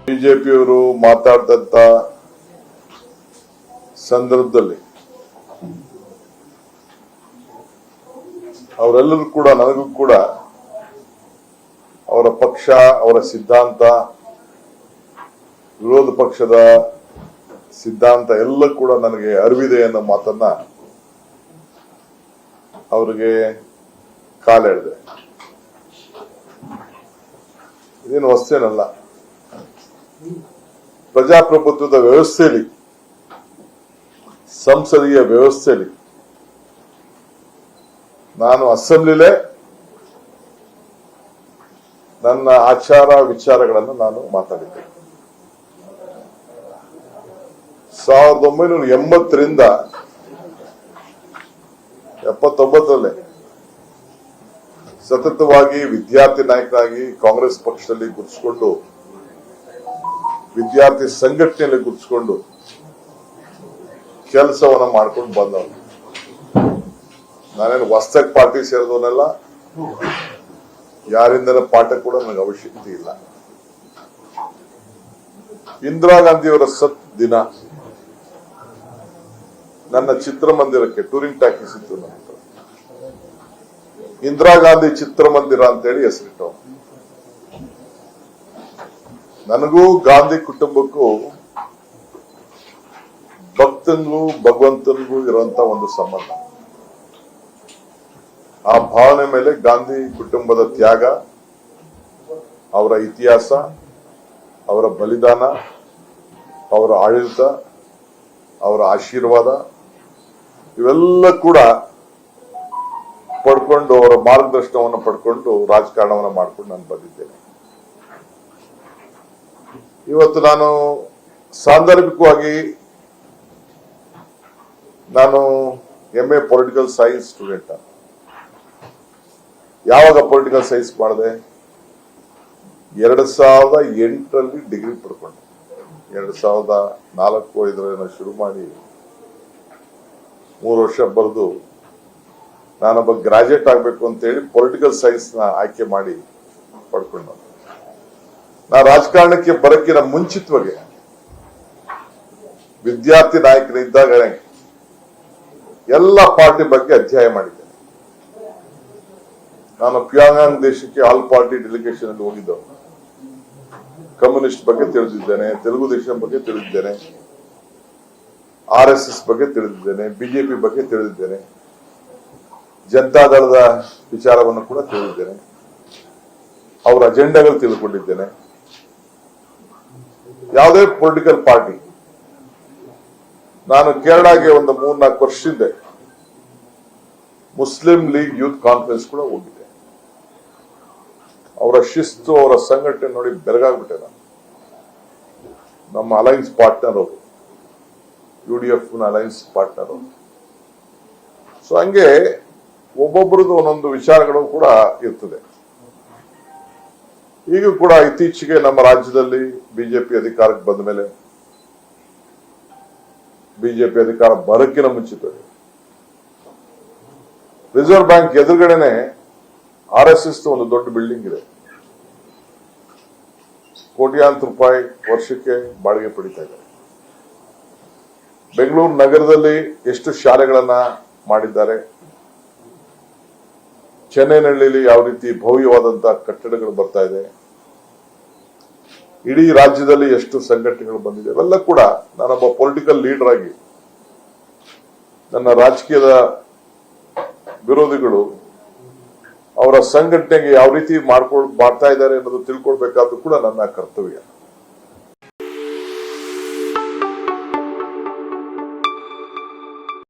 ಬಿಜೆಪಿಯವರು ಮಾತಾಡಿದಂತ ಸಂದರ್ಭದಲ್ಲಿ ಅವರೆಲ್ಲರೂ ಕೂಡ ನನಗೂ ಕೂಡ ಅವರ ಪಕ್ಷ, ಅವರ ಸಿದ್ಧಾಂತ, ವಿರೋಧ ಪಕ್ಷದ ಸಿದ್ಧಾಂತ ಎಲ್ಲ ಕೂಡ ನನಗೆ ಅರಿವಿದೆ ಅನ್ನೋ ಮಾತನ್ನ ಅವರಿಗೆ ಕಾಲೆಳೆದೆ. ಇದೇನು ಹೊಸತೇನಲ್ಲ. ಪ್ರಜಾಪ್ರಭುತ್ವದ ವ್ಯವಸ್ಥೆಯಲ್ಲಿ, ಸಂಸದೀಯ ವ್ಯವಸ್ಥೆಯಲ್ಲಿ ನಾನು ಅಸೆಂಬ್ಲಿಲೇ ನನ್ನ ಆಚಾರ ವಿಚಾರಗಳನ್ನು ನಾನು ಮಾತಾಡಿದ್ದೆ. 1980ರಿಂದ 79ರಲ್ಲೇ ಸತತವಾಗಿ ವಿದ್ಯಾರ್ಥಿ ನಾಯಕನಾಗಿ ಕಾಂಗ್ರೆಸ್ ಪಕ್ಷದಲ್ಲಿ ಗುರುತಿಸಿಕೊಂಡು, ವಿದ್ಯಾರ್ಥಿ ಸಂಘಟನೆಯಲ್ಲಿ ಗುರುತಿಸಿಕೊಂಡು ಕೆಲಸವನ್ನ ಮಾಡ್ಕೊಂಡು ಬಂದವನು. ನಾನೇನು ಹೊಸದಾಗಿ ಪಾರ್ಟಿ ಸೇರಿದವನೆಲ್ಲ, ಯಾರಿಂದಲೂ ಪಾಠ ಕೂಡ ನನಗೆ ಅವಶ್ಯಕತೆ ಇಲ್ಲ. ಇಂದಿರಾ ಗಾಂಧಿಯವರ ಸತ್ ದಿನ ನನ್ನ ಚಿತ್ರಮಂದಿರಕ್ಕೆ ಟೂರಿಂಗ್ ಟ್ಯಾಕ್ಸಿ ಇತ್ತು. ನನ್ನ ಇಂದಿರಾ ಗಾಂಧಿ ಚಿತ್ರಮಂದಿರ ಅಂತೇಳಿ ಹೆಸರಿಟ್ಟು, ನನಗೂ ಗಾಂಧಿ ಕುಟುಂಬಕ್ಕೂ ಭಕ್ತನಿಗೂ ಭಗವಂತನಿಗೂ ಇರುವಂತ ಒಂದು ಸಂಬಂಧ. ಆ ಭಾವನೆ ಮೇಲೆ ಗಾಂಧಿ ಕುಟುಂಬದ ತ್ಯಾಗ, ಅವರ ಇತಿಹಾಸ, ಅವರ ಬಲಿದಾನ, ಅವರ ಆಡಳಿತ, ಅವರ ಆಶೀರ್ವಾದ ಇವೆಲ್ಲ ಕೂಡ ಪಡ್ಕೊಂಡು, ಅವರ ಮಾರ್ಗದರ್ಶನವನ್ನು ಪಡ್ಕೊಂಡು ರಾಜಕಾರಣವನ್ನು ಮಾಡ್ಕೊಂಡು ನಾನು ಬಂದಿದ್ದೇನೆ. ಇವತ್ತು ನಾನು ಸಾಂದರ್ಭಿಕವಾಗಿ ನಾನು MA ಪೊಲಿಟಿಕಲ್ ಸೈನ್ಸ್ ಸ್ಟೂಡೆಂಟ್. ಯಾವಾಗ ಪೊಲಿಟಿಕಲ್ ಸೈನ್ಸ್ ಮಾಡಿದೆ? 2008ರಲ್ಲಿ ಡಿಗ್ರಿ ಪಡ್ಕೊಂಡೆ. 2004-05 ಶುರು ಮಾಡಿ 3 ವರ್ಷ ಬರೆದು ನಾನೊಬ್ಬ ಗ್ರಾಜುಯೇಟ್ ಆಗಬೇಕು ಅಂತೇಳಿ ಪೊಲಿಟಿಕಲ್ ಸೈನ್ಸ್ ನ ಆಯ್ಕೆ ಮಾಡಿ ಪಡ್ಕೊಂಡು, ನಾ ರಾಜಕಾರಣಕ್ಕೆ ಬರಕ್ಕಿನ ಮುಂಚಿತವಾಗಿ ವಿದ್ಯಾರ್ಥಿ ನಾಯಕನಿದ್ದಾಗ ಎಲ್ಲ ಪಾರ್ಟಿ ಬಗ್ಗೆ ಅಧ್ಯಯನ ಮಾಡಿದ್ದೇನೆ. ನಾನು ಪ್ಯಾಂಗಾಂಗ್ ದೇಶಕ್ಕೆ ಆಲ್ ಪಾರ್ಟಿ ಡೆಲಿಗೇಷನ್ ಅಲ್ಲಿ ಹೋಗಿದ್ದವು. ಕಮ್ಯುನಿಸ್ಟ್ ಬಗ್ಗೆ ತಿಳಿದಿದ್ದೇನೆ, ತೆಲುಗು ದೇಶಂ ಬಗ್ಗೆ ತಿಳಿದಿದ್ದೇನೆ, RSS ಬಗ್ಗೆ ತಿಳಿದಿದ್ದೇನೆ, ಬಿಜೆಪಿ ಬಗ್ಗೆ ತಿಳಿದಿದ್ದೇನೆ, ಜನತಾದಳದ ವಿಚಾರವನ್ನು ಕೂಡ ತಿಳಿದಿದ್ದೇನೆ, ಅವರ ಅಜೆಂಡಾಗಳು ತಿಳ್ಕೊಂಡಿದ್ದೇನೆ. ಯಾವುದೇ ಪೊಲಿಟಿಕಲ್ ಪಾರ್ಟಿ, ನಾನು ಕೇರಳಗೆ ಒಂದು 3-4 ವರ್ಷದಿಂದ ಮುಸ್ಲಿಂ ಲೀಗ್ ಯೂತ್ ಕಾನ್ಫರೆನ್ಸ್ ಕೂಡ ಹೋಗಿದ್ದೆ. ಅವರ ಶಿಸ್ತು, ಅವರ ಸಂಘಟನೆ ನೋಡಿ ಬೆರಗಾಗ್ಬಿಟ್ಟೆ ನಾನು. ನಮ್ಮ ಅಲೈನ್ಸ್ ಪಾರ್ಟ್ನರ್ ಅವರು, UDF ಅಲೈನ್ಸ್ ಪಾರ್ಟ್ನರ್ ಅವರು. ಸೊ ಹಂಗೆ ಒಬ್ಬೊಬ್ಬರದ್ದು ಒಂದೊಂದು ವಿಚಾರಗಳು ಕೂಡ ಇರ್ತದೆ. ಈಗ ಕೂಡ ಇತ್ತೀಚೆಗೆ ನಮ್ಮ ರಾಜ್ಯದಲ್ಲಿ ಬಿಜೆಪಿ ಅಧಿಕಾರಕ್ಕೆ ಬಂದ ಮೇಲೆ, ಬಿಜೆಪಿ ಅಧಿಕಾರ ಬರಕ್ಕಿನ ಮುಂಚಿತವಾಗಿ ರಿಸರ್ವ್ ಬ್ಯಾಂಕ್ ಎದುರುಗಡೆನೆ RSS ಒಂದು ದೊಡ್ಡ ಬಿಲ್ಡಿಂಗ್ ಇದೆ. ಕೋಟ್ಯಾಂತರ ರೂಪಾಯಿ ವರ್ಷಕ್ಕೆ ಬಾಡಿಗೆ ಪಡಿತಾ ಇದ್ದಾರೆ. ಬೆಂಗಳೂರು ನಗರದಲ್ಲಿ ಎಷ್ಟು ಶಾಲೆಗಳನ್ನ ಮಾಡಿದ್ದಾರೆ, ಚೆನ್ನೈನಹಳ್ಳಿಯಲ್ಲಿ ಯಾವ ರೀತಿ ಭವ್ಯವಾದಂತಹ ಕಟ್ಟಡಗಳು ಬರ್ತಾ ಇದೆ, ಇಡೀ ರಾಜ್ಯದಲ್ಲಿ ಎಷ್ಟು ಸಂಘಟನೆಗಳು ಬಂದಿದೆ, ಇವೆಲ್ಲ ಕೂಡ ನಾನೊಬ್ಬ ಪೊಲಿಟಿಕಲ್ ಲೀಡರ್ ಆಗಿ ನನ್ನ ರಾಜಕೀಯದ ವಿರೋಧಿಗಳು ಅವರ ಸಂಘಟನೆಗೆ ಯಾವ ರೀತಿ ಮಾಡ್ತಾ ಇದ್ದಾರೆ ಅನ್ನೋದು ತಿಳ್ಕೊಳ್ಬೇಕಾದ್ದು ಕೂಡ ನನ್ನ ಕರ್ತವ್ಯ.